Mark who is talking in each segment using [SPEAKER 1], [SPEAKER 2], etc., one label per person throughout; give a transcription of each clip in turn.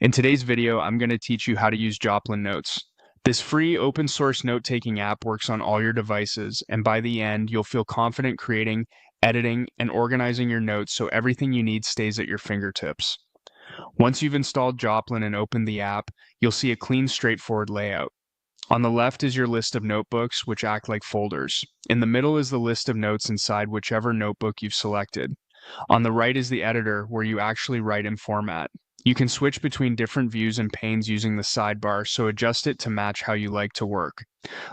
[SPEAKER 1] In today's video, I'm going to teach you how to use Joplin Notes. This free open source note-taking app works on all your devices, and by the end, you'll feel confident creating, editing, and organizing your notes so everything you need stays at your fingertips. Once you've installed Joplin and opened the app, you'll see a clean, straightforward layout. On the left is your list of notebooks, which act like folders. In the middle is the list of notes inside whichever notebook you've selected. On the right is the editor, where you actually write and format. You can switch between different views and panes using the sidebar, so adjust it to match how you like to work.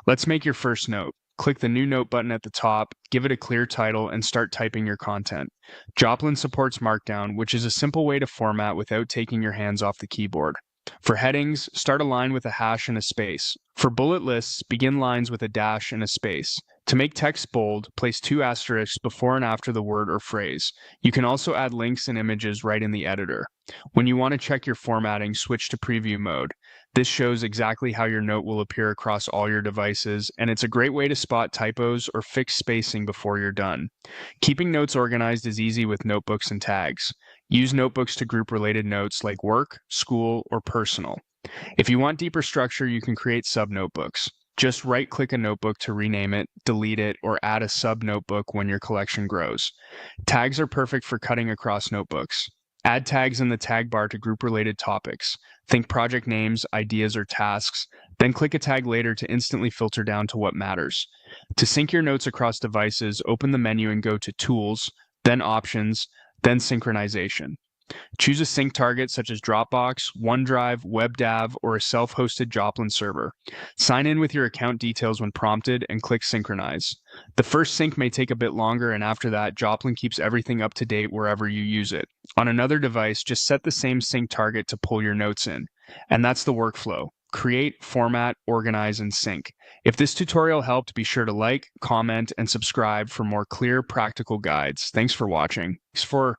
[SPEAKER 1] Let's make your first note. Click the New Note button at the top, give it a clear title, and start typing your content. Joplin supports markdown, which is a simple way to format without taking your hands off the keyboard. For headings, start a line with a hash and a space. For bullet lists, begin lines with a dash and a space. To make text bold, place 2 asterisks before and after the word or phrase. You can also add links and images right in the editor. When you want to check your formatting, switch to preview mode. This shows exactly how your note will appear across all your devices, and it's a great way to spot typos or fix spacing before you're done. Keeping notes organized is easy with notebooks and tags. Use notebooks to group related notes like work, school, or personal. If you want deeper structure, you can create sub-notebooks. Just right-click a notebook to rename it, delete it, or add a sub-notebook when your collection grows. Tags are perfect for cutting across notebooks. Add tags in the tag bar to group related topics. Think project names, ideas, or tasks, then click a tag later to instantly filter down to what matters. To sync your notes across devices, open the menu and go to Tools, then Options, then Synchronization. Choose a sync target such as Dropbox, OneDrive, WebDAV, or a self-hosted Joplin server. Sign in with your account details when prompted and click Synchronize. The first sync may take a bit longer, and after that, Joplin keeps everything up to date wherever you use it. On another device, just set the same sync target to pull your notes in. And that's the workflow. Create, format, organize, and sync. If this tutorial helped, be sure to like, comment, and subscribe for more clear, practical guides. Thanks for watching. Thanks for